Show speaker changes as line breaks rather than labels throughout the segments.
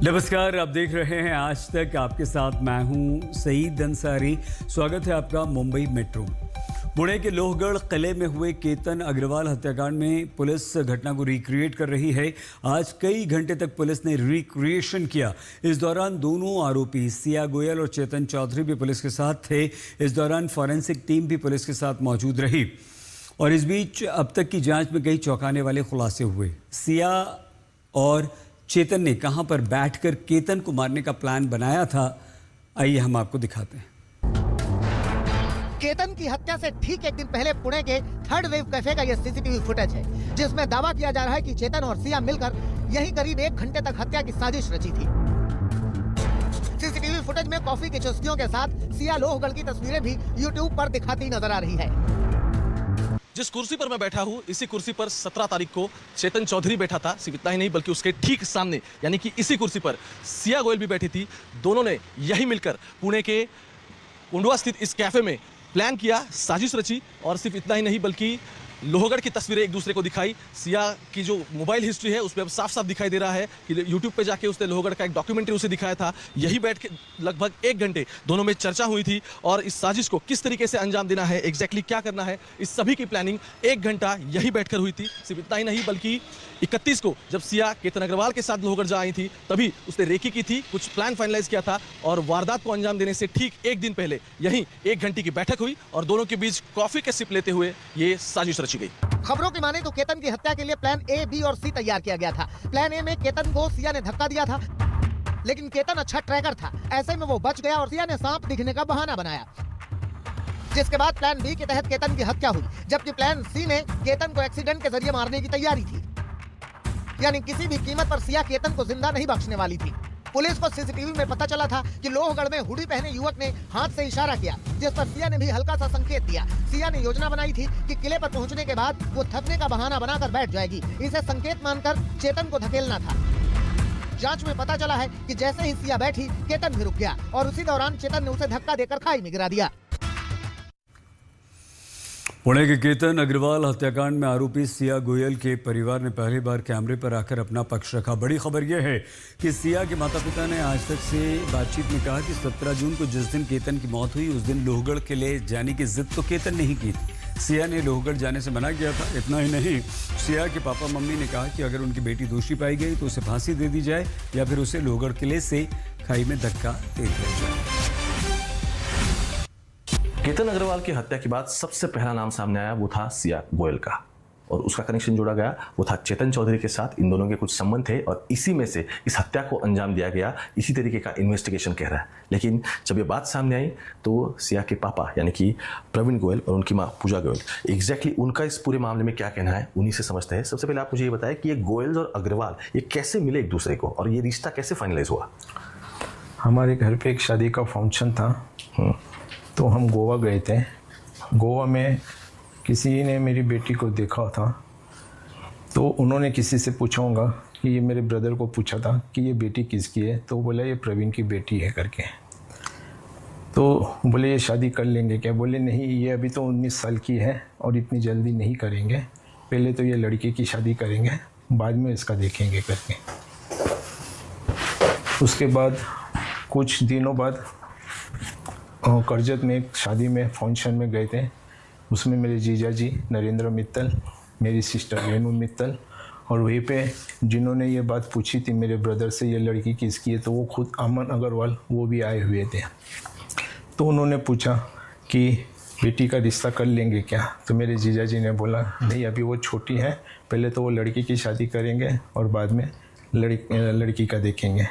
नमस्कार, आप देख रहे हैं आज तक। आपके साथ मैं हूं सईद अंसारी। स्वागत है आपका मुंबई मेट्रो। पुणे के लोहगढ़ किले में हुए केतन अग्रवाल हत्याकांड में पुलिस घटना को रिक्रिएट कर रही है। आज कई घंटे तक पुलिस ने रिक्रिएशन किया। इस दौरान दोनों आरोपी सिया गोयल और चेतन चौधरी भी पुलिस के साथ थे। इस दौरान फॉरेंसिक टीम भी पुलिस के साथ मौजूद रही और इस बीच अब तक की जांच में कई चौंकाने वाले खुलासे हुए। सिया और चेतन ने कहां पर बैठकर केतन को मारने का प्लान बनाया था, आइए हम आपको दिखाते हैं।
केतन की हत्या से ठीक एक दिन पहले पुणे के थर्ड वेव कैफे का यह सीसीटीवी फुटेज है, जिसमें दावा किया जा रहा है कि चेतन और सिया मिलकर यही करीब 1 घंटे तक हत्या की साजिश रची थी। सीसीटीवी फुटेज में कॉफी की चुस्कियों के साथ सिया लोहगढ़ की तस्वीरें भी यूट्यूब पर दिखाती नजर आ रही है।
जिस कुर्सी पर मैं बैठा हूँ, इसी कुर्सी पर 17 तारीख को चेतन चौधरी बैठा था। सिर्फ इतना ही नहीं, बल्कि उसके ठीक सामने यानी कि इसी कुर्सी पर सिया गोयल भी बैठी थी। दोनों ने यही मिलकर पुणे के उंडवा स्थित इस कैफे में प्लान किया, साजिश रची और सिर्फ इतना ही नहीं बल्कि लोहगढ़ की तस्वीरें एक दूसरे को दिखाई। सिया की जो मोबाइल हिस्ट्री है उसमें अब साफ साफ दिखाई दे रहा है कि यूट्यूब पे जाके उसने लोहगढ़ का एक डॉक्यूमेंट्री उसे दिखाया था। यही बैठ के लगभग 1 घंटे दोनों में चर्चा हुई थी और इस साजिश को किस तरीके से अंजाम देना है, एग्जैक्टली क्या करना है, इस सभी की प्लानिंग 1 घंटा यही बैठकर हुई थी। सिर्फ इतना ही नहीं बल्कि 31 को जब सिया केतन अग्रवाल के साथ लोहगढ़ जा आई थी, तभी उसने रेकी की थी, कुछ प्लान फाइनलाइज किया था और वारदात को अंजाम देने से ठीक 1 दिन पहले यही 1 घंटे की बैठक हुई और दोनों के बीच कॉफी के सिप लेते हुए ये साजिश रची गई।
खबरों की माने तो केतन की हत्या के लिए प्लान ए, बी और सी तैयार किया गया था। प्लान ए में केतन को सिया ने धक्का दिया था, लेकिन केतन अच्छा ट्रैकर था, ऐसे में वो बच गया और सिया ने सांप दिखने का बहाना बनाया, जिसके बाद प्लान बी के तहत केतन की हत्या हुई। जबकि प्लान सी ने केतन को एक्सीडेंट के जरिए मारने की तैयारी थी, यानी किसी भी कीमत पर सिया केतन को जिंदा नहीं बख्शने वाली थी। पुलिस को सीसीटीवी में पता चला था कि लोहगढ़ में हुडी पहने युवक ने हाथ से इशारा किया, जिस पर सिया ने भी हल्का सा संकेत दिया। सिया ने योजना बनाई थी कि किले पर पहुंचने के बाद वो थकने का बहाना बनाकर बैठ जाएगी। इसे संकेत मानकर चेतन को धकेलना था। जांच में पता चला है कि जैसे ही सिया बैठी, केतन भी रुक गया और उसी दौरान चेतन ने उसे धक्का देकर खाई में गिरा दिया।
पुणे के केतन अग्रवाल हत्याकांड में आरोपी सिया गोयल के परिवार ने पहली बार कैमरे पर आकर अपना पक्ष रखा। बड़ी खबर यह है कि सिया के माता पिता ने आज तक से बातचीत में कहा कि 17 जून को जिस दिन केतन की मौत हुई, उस दिन लोहगढ़ किले जाने की जिद तो केतन ने ही की थी। सिया ने लोहगढ़ जाने से मना किया था। इतना ही नहीं, सिया के पापा मम्मी ने कहा कि अगर उनकी बेटी दोषी पाई गई तो उसे फांसी दे दी जाए या फिर उसे लोहगढ़ किले से खाई में धक्का दे दिया जाए।
केतन अग्रवाल की हत्या के बाद सबसे पहला नाम सामने आया वो था सिया गोयल का और उसका कनेक्शन जोड़ा गया वो था चेतन चौधरी के साथ। इन दोनों के कुछ संबंध थे और इसी में से इस हत्या को अंजाम दिया गया, इसी तरीके का इन्वेस्टिगेशन कह रहा है। लेकिन जब ये बात सामने आई तो सिया के पापा यानी कि प्रवीण गोयल और उनकी माँ पूजा गोयल, एग्जैक्टली उनका इस पूरे मामले में क्या कहना है उन्हीं से समझते हैं। सबसे पहले आप मुझे ये बताएं कि ये गोयल और अग्रवाल ये कैसे मिले एक दूसरे को और ये रिश्ता कैसे फाइनलाइज हुआ?
हमारे घर पे एक शादी का फंक्शन था तो हम गोवा गए थे। गोवा में किसी ने मेरी बेटी को देखा था तो उन्होंने किसी से पूछा होगा कि ये मेरे ब्रदर को पूछा था कि ये बेटी किसकी है, तो बोला ये प्रवीण की बेटी है करके। तो बोले ये शादी कर लेंगे क्या? बोले नहीं, ये अभी तो 19 साल की है और इतनी जल्दी नहीं करेंगे, पहले तो ये लड़के की शादी करेंगे, बाद में इसका देखेंगे करके। उसके बाद कुछ दिनों बाद करजत में एक शादी में फंक्शन में गए थे। उसमें मेरे जीजा जी नरेंद्र मित्तल, मेरी सिस्टर रेनू मित्तल और वहीं पे जिन्होंने ये बात पूछी थी मेरे ब्रदर से ये लड़की किसकी है, तो वो खुद अमन अग्रवाल वो भी आए हुए थे। तो उन्होंने पूछा कि बेटी का रिश्ता कर लेंगे क्या? तो मेरे जीजा जी ने बोला नहीं, अभी वो छोटी है, पहले तो वो लड़की की शादी करेंगे और बाद में लड़की का देखेंगे।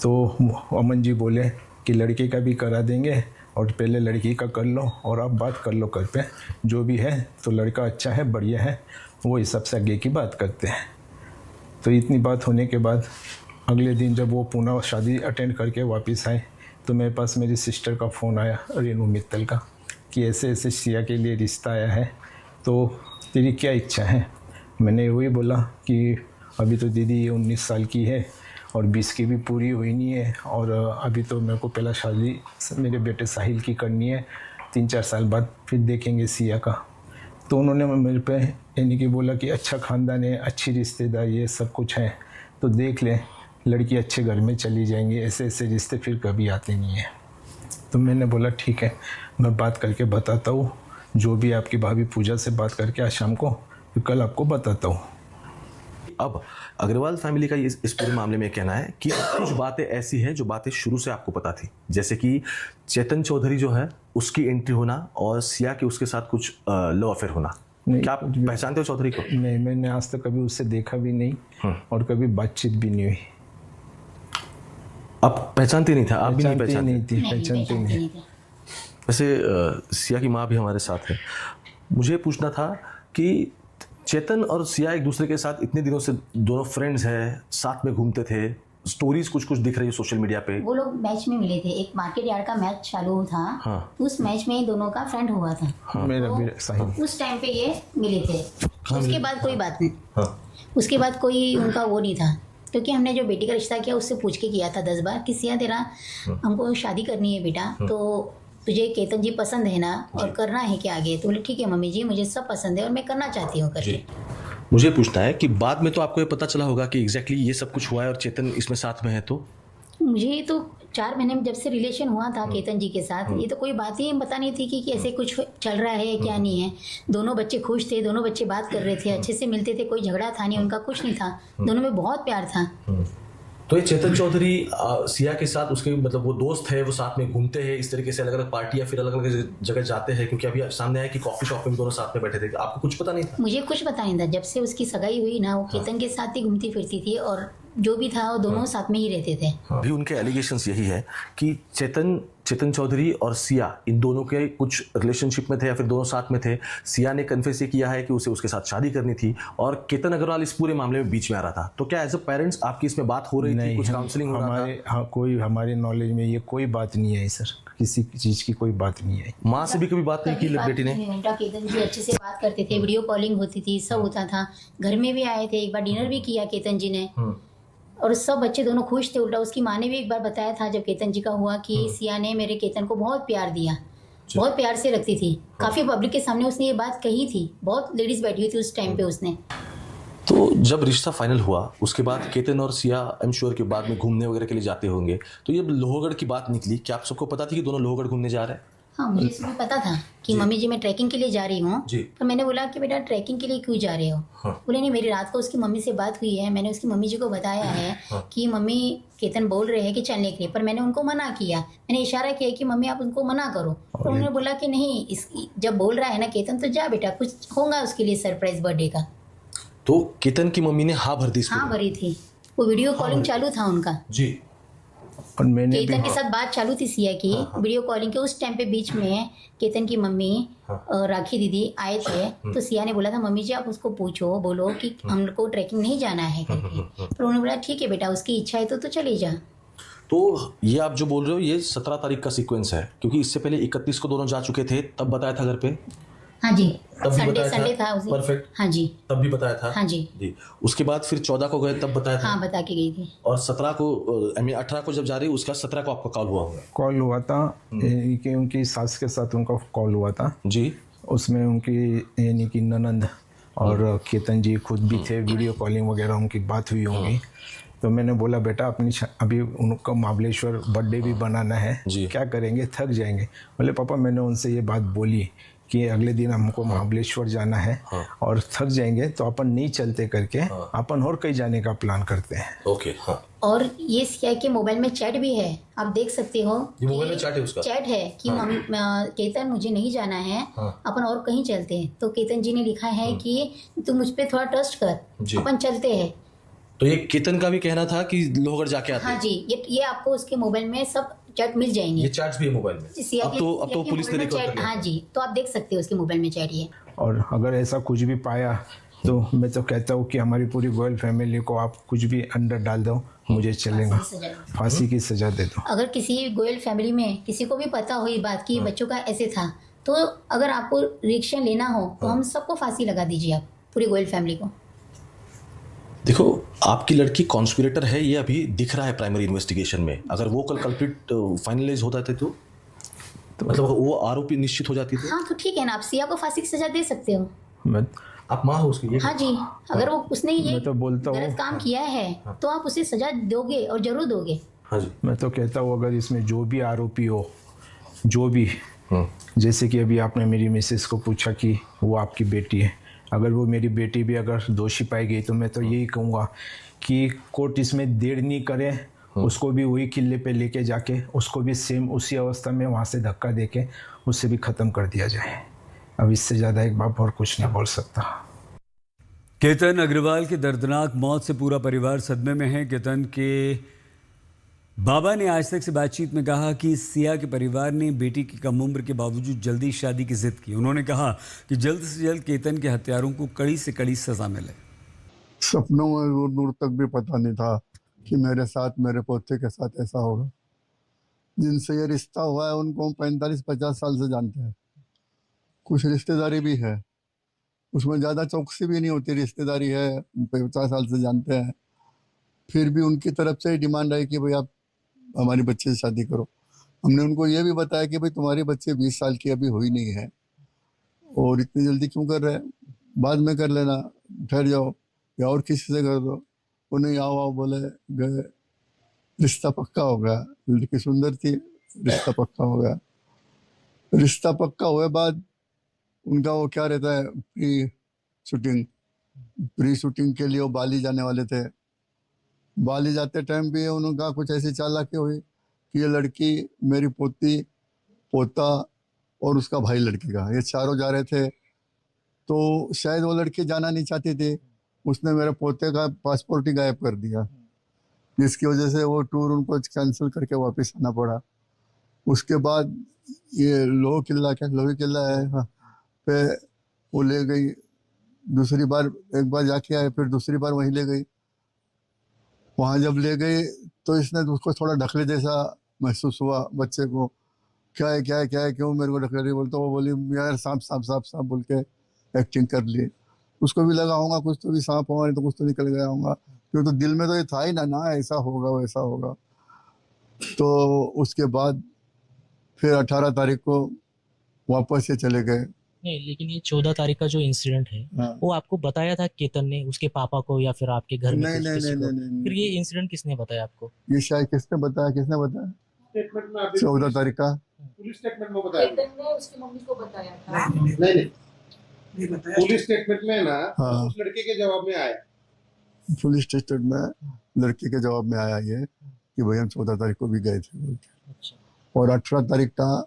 तो अमन जी बोले कि लड़के का भी करा देंगे और पहले लड़की का कर लो और आप बात कर लो घर पे, जो भी है तो लड़का अच्छा है, बढ़िया है, वो इस सबसे आगे की बात करते हैं। तो इतनी बात होने के बाद अगले दिन जब वो पुणे शादी अटेंड करके वापस आए तो मेरे पास मेरी सिस्टर का फ़ोन आया रेनू मित्तल का कि ऐसे ऐसे सिया के लिए रिश्ता आया है, तो तेरी क्या इच्छा है? मैंने वही बोला कि अभी तो दीदी ये 19 साल की है और 20 की भी पूरी हुई नहीं है और अभी तो मेरे को पहला शादी मेरे बेटे साहिल की करनी है, 3-4 साल बाद फिर देखेंगे सिया का। तो उन्होंने मेरे पे यानी कि बोला कि अच्छा ख़ानदान है, अच्छी रिश्तेदारी है, सब कुछ है तो देख ले, लड़की अच्छे घर में चली जाएंगी, ऐसे ऐसे रिश्ते फिर कभी आते नहीं हैं। तो मैंने बोला ठीक है, मैं बात करके बताता हूँ, जो भी आपकी भाभी पूजा से बात करके आज शाम को, फिर कल आपको बताता हूँ।
अब अग्रवाल फैमिली का इस पूरे मामले में कहना है कि कुछ बातें ऐसी हैं जो बातें शुरू से आपको पता थी, जैसे कि चेतन चौधरी जो है उसकी एंट्री होना और सिया के उसके साथ कुछ लव अफेयर होना।
नहीं,
क्या आप पहचानते हो चौधरी को?
नहीं, मैंने आज तक कभी उससे देखा भी नहीं और कभी बातचीत भी नहीं हुई।
आप पहचानते नहीं था? आप भी नहीं
पहचानती
पहचानते?
नहीं थी, पहचानती नहीं।
वैसे सिया की माँ भी हमारे साथ है। मुझे पूछना था कि चेतन और सिया एक दूसरे के साथ इतने दिनों से दोनों फ्रेंड्स हैं, साथ में घूमते थे, स्टोरीज कुछ कुछ दिख रही है सोशल मीडिया पे।
वो लोग मैच में मिले थे, एक मार्केट यार्ड का मैच चालू था।
हाँ।
उस मैच में दोनों का फ्रेंड हुआ था।
हाँ, मेरा भी सही।
उस टाइम पे ये मिले थे। उसके बाद कोई बात नहीं।
हाँ।
उसके बाद कोई उनका वो नहीं था, क्योंकि हमने जो बेटी का रिश्ता किया उससे पूछ के किया था 10 बार कि सिया तेरा हमको शादी करनी है बेटा, तो तुझे केतन जी पसंद है ना, और करना है क्या आगे? तो बोले ठीक है मम्मी जी, मुझे सब पसंद है और मैं करना चाहती हूँ करके।
मुझे पूछना है कि बाद में तो आपको ये पता चला होगा कि एग्जैक्टली ये सब कुछ हुआ है और चेतन इसमें साथ में है, तो
मुझे तो 4 महीने में जब से रिलेशन हुआ था केतन जी के साथ, ये तो कोई बात ही पता नहीं थी कि ऐसे कुछ चल रहा है क्या नहीं है। दोनों बच्चे खुश थे, दोनों बच्चे बात कर रहे थे, अच्छे से मिलते थे, कोई झगड़ा था नहीं, उनका कुछ नहीं था, दोनों में बहुत प्यार था।
तो ये चेतन चौधरी सिया के साथ उसके मतलब वो दोस्त है, वो साथ में घूमते हैं, इस तरीके से अलग अलग पार्टी या फिर अलग अलग जगह जाते हैं, क्योंकि अभी सामने आया कि कॉफी शॉप में भी दोनों साथ में बैठे थे। आपको कुछ पता नहीं था?
मुझे कुछ पता नहीं था। जब से उसकी सगाई हुई ना, वो केतन के साथ ही घूमती फिरती थी और जो भी था वो दोनों साथ में ही रहते थे।
अभी उनके एलिगेशंस यही है कि चेतन चौधरी और सिया इन दोनों के कुछ रिलेशनशिप में थे या फिर दोनों साथ में थे। सिया ने कन्फेस ये किया है कि उसे उसके साथ शादी करनी थी और केतन अग्रवाल इस पूरे मामले में बीच में आ रहा था। तो क्या एज अ पेरेंट्स आपकी इसमें बात हो रही थी, कुछ काउंसलिंग हो रहा था?
हाँ, कोई हमारे नॉलेज में ये कोई बात नहीं है सर, किसी चीज़ की कोई बात नहीं है।
माँ से भी कभी बात नहीं की बेटी ने?
उल्टा केतन जी अच्छे से बात करते थे, वीडियो कॉलिंग होती थी, सब होता था। घर में भी आए थे, एक बार डिनर भी किया केतन जी ने, और सब बच्चे दोनों खुश थे। उल्टा उसकी माँ ने भी एक बार बताया था जब केतन जी का हुआ कि सिया ने मेरे केतन को बहुत प्यार दिया, बहुत प्यार से रखती थी। काफी पब्लिक के सामने उसने ये बात कही थी, बहुत लेडीज बैठी हुई थी उस टाइम पे उसने।
तो जब रिश्ता फाइनल हुआ उसके बाद केतन और सिया आई एम श्योर के बाद में घूमने वगैरह के लिए जाते होंगे, तो ये लोहगढ़ की बात निकली, क्या आप सबको पता थी कि दोनों लोहगढ़ घूमने जा रहे हैं?
हाँ, मुझे इसमें पता था कि मम्मी जी मैं ट्रैकिंग के लिए जा रही हूँ। पर मैंने बोला कि बेटा ट्रैकिंग के लिए क्यों जा रहे हो? बोले नहीं, मेरी रात को उसकी मम्मी से बात हुई है, मैंने उसकी मम्मी जी को बताया है कि मम्मी केतन बोल रहे हैं कि चलने के लिए, पर मैंने उनको मना किया। मैंने इशारा किया कि मम्मी आप उनको मना करो, तो उन्होंने बोला कि नहीं, जब बोल रहा है ना केतन तो जा बेटा, कुछ होगा उसके लिए सरप्राइज बर्थडे का।
तो केतन की मम्मी ने हाँ भर दी?
हाँ भरी थी, वो वीडियो कॉलिंग चालू था उनका
जी।
और मैंने
केतन के साथ बात चालू थी सिया की वीडियो कॉलिंग के। उस टाइम पे बीच में केतन की मम्मी राखी दीदी आए थे, तो सिया ने बोला था मम्मी जी आप उसको पूछो, बोलो कि हमको ट्रैकिंग नहीं जाना है करके। तो उन्होंने बोला ठीक है बेटा, उसकी इच्छा है तो चले जा।
तो ये आप जो बोल रहे हो ये 17 तारीख का सीक्वेंस है, क्योंकि इससे पहले 31 को दोनों जा चुके थे, तब बताया था घर पे?
हाँ जी,
तब भी बताया
संडे था उसी।
परफेक्ट।
हाँ जी,
तब भी बताया था?
हाँ जी।
जी। उसके बाद फिर 14 को गए तब बताया था?
हाँ, बता के गई थी।
और 17 को 18 को जब जा रही उसका 17 को आपका कॉल हुआ होगा?
कॉल हुआ था कि उनकी सास के साथ उनका कॉल हुआ था
जी।
उसमें उनकी यानी कि ननंद और केतन जी खुद भी थे, वीडियो कॉलिंग वगैरह उनकी बात हुई होंगी। तो मैंने बोला बेटा अपनी अभी उनका महाबलेश्वर बर्थडे भी बनाना है, क्या करेंगे, थक जाएंगे। बोले पापा मैंने उनसे ये बात बोली कि अगले दिन हमको महाबलेश्वर जाना है और थक जाएंगे तो अपन नहीं चलते करके अपन और कहीं जाने का प्लान करते हैं।
ओके। हाँ।
और ये सिया के मोबाइल में चैट भी है, आप देख सकते हो।
ये मोबाइल में चैट है उसका?
चैट है कि केतन मुझे नहीं जाना है, अपन और कहीं चलते हैं। तो केतन जी ने लिखा है कि तू मुझ पे थोड़ा ट्रस्ट कर, अपन चलते हैं।
तो ये केतन का भी कहना था कि लोहगढ़ जाके आते हैं?
हाँ जी, ये आपको उसके मोबाइल में सब चैट मिल जाएंगे।
ये चैट्स भी है मोबाइल में? अब तो पुलिस ने रिकॉर्ड कर लिया।
हाँ जी, तो आप देख सकते हो उसके मोबाइल में चैट ये।
और अगर ऐसा कुछ भी पाया तो मैं तो कहता हूँ कि हमारी पूरी गोयल फैमिली को आप कुछ भी अंदर डाल दो, मुझे चलेगा, फांसी की सजा दे दो।
अगर किसी गोयल फैमिली में किसी को भी पता हो ये बात कि बच्चों का ऐसे था, तो अगर आपको रिएक्शन लेना हो तो हम सबको फांसी लगा दीजिए आप, पूरी गोयल फैमिली को।
देखो आपकी लड़की कॉन्स्पिरेटर है, ये अभी दिख रहा है प्राइमरी इन्वेस्टिगेशन में। अगर वो कल कल्प्रिट फाइनलाइज होता था तो मतलब वो आरोपी निश्चित हो जाती थी।
हाँ तो ठीक है ना, आप सिया को फांसी की सजा दे सकते हो।
आप माँ हो उसकी, ये
हाँ जी, अगर वो उसने ये
मैं तो बोलता हूँ,
गलत काम किया है तो आप उसे सजा दोगे और जरूर दोगे।
हाँ जी।
मैं तो कहता हूँ अगर इसमें जो भी आरोपी हो, जो भी, जैसे कि अभी आपने मेरी मिसेस को पूछा कि वो आपकी बेटी है, अगर वो मेरी बेटी भी अगर दोषी पाई गई तो मैं तो यही कहूँगा कि कोर्ट इसमें देर नहीं करे, उसको भी वही किले पे लेके जाके उसको भी सेम उसी अवस्था में वहाँ से धक्का देके उससे भी ख़त्म कर दिया जाए। अब इससे ज़्यादा एक बाप और कुछ नहीं बोल सकता।
केतन अग्रवाल की दर्दनाक मौत से पूरा परिवार सदमे में है। केतन के बाबा ने आज तक से बातचीत में कहा कि सिया के परिवार ने बेटी की कम उम्र के बावजूद जल्दी शादी की जिद की। उन्होंने कहा कि जल्द से जल्द केतन के हत्यारों को कड़ी से कड़ी सजा मिले।
सपनों में दूर दूर तक भी पता नहीं था कि मेरे साथ, मेरे पोते के साथ ऐसा होगा। जिनसे ये रिश्ता हुआ है उनको हम 45-50 साल से जानते हैं। कुछ रिश्तेदारी भी है, उसमें ज़्यादा चौकसी भी नहीं होती। रिश्तेदारी है, 50 साल से जानते हैं, फिर भी उनकी तरफ से ही डिमांड आई कि भाई आप हमारी बच्चे से शादी करो। हमने उनको ये भी बताया कि भाई तुम्हारे बच्चे 20 साल की अभी हुई नहीं है और इतनी जल्दी क्यों कर रहे हैं, बाद में कर लेना, ठहर जाओ या और किसी से कर दो। उन्हें आओ आओ बोले गए, रिश्ता पक्का हो गया। लड़की सुंदर थी, रिश्ता पक्का हो गया। रिश्ता पक्का हुए बाद उनका वो क्या रहता है, प्री शूटिंग के लिए वो बाली जाने वाले थे। बाली जाते टाइम भी उनका कुछ ऐसी चालाकी हुई कि ये लड़की, मेरी पोती, पोता और उसका भाई लड़की का, ये चारों जा रहे थे। तो शायद वो लड़की जाना नहीं चाहती थी, उसने मेरे पोते का पासपोर्ट ही गायब कर दिया, जिसकी वजह से वो टूर उनको कैंसिल करके वापस आना पड़ा। उसके बाद ये लोही किला है, हाँ, पे वो ले गई। दूसरी बार एक बार जाके आए, फिर दूसरी बार वहीं ले गई। वहाँ जब ले गई तो इसने उसको थोड़ा ढकले जैसा महसूस हुआ बच्चे को। क्या है क्या है क्या है, क्यों मेरे को ढकले रही, बोलता वो बोली यार सांप सांप सांप सांप बोल के एक्टिंग कर ली। उसको भी लगा होगा कुछ तो भी सांप होगा, नहीं तो कुछ तो निकल गया होगा, क्योंकि तो दिल में तो ये था ही ना ऐसा होगा वैसा होगा। तो उसके बाद फिर 18 तारीख को वापस ये चले गए।
नहीं, लेकिन ये 14 तारीख का जो इंसिडेंट है,
हाँ।
वो आपको बताया था केतन ने, उसके पापा को, या फिर आपके घर में
नहीं नहीं
किसी
नहीं
को?
नहीं
फिर
नहीं,
ये इंसिडेंट किसने बताया आपको?
ये शायद किसने बताया 14 तारीख का
पुलिस स्टेटमेंट में बताया,
केतन ने उसकी मम्मी को बताया था।
नहीं पुलिस स्टेटमेंट में ना,
हाँ।
उस लड़के के जवाब में आया,
पुलिस स्टेटमेंट में लड़की के जवाब में आया ये कि भाई हम 14 तारीख को भी गए थे बोल के।
अच्छा।
और 18 तारीख का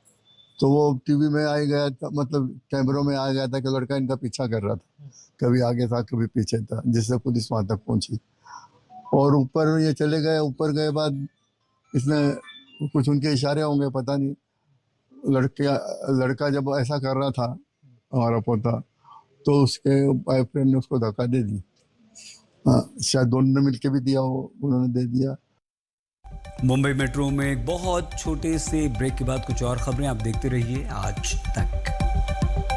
तो वो टीवी में आ गया था, मतलब कैमरों में आ गया था कि लड़का इनका पीछा कर रहा था, कभी आगे था कभी पीछे था, जिससे पुलिस वहां तक पहुंची। और ऊपर ये चले गए, ऊपर गए बाद इसने कुछ उनके इशारे होंगे पता नहीं, लड़का जब ऐसा कर रहा था हमारा पोता, तो उसके बॉयफ्रेंड ने उसको धक्का दे दी। हाँ, शायद दोनों ने मिलके भी दिया हो, उन्होंने दे दिया।
मुंबई मेट्रो में एक बहुत छोटे से ब्रेक के बाद कुछ और खबरें आप देखते रहिए आज तक।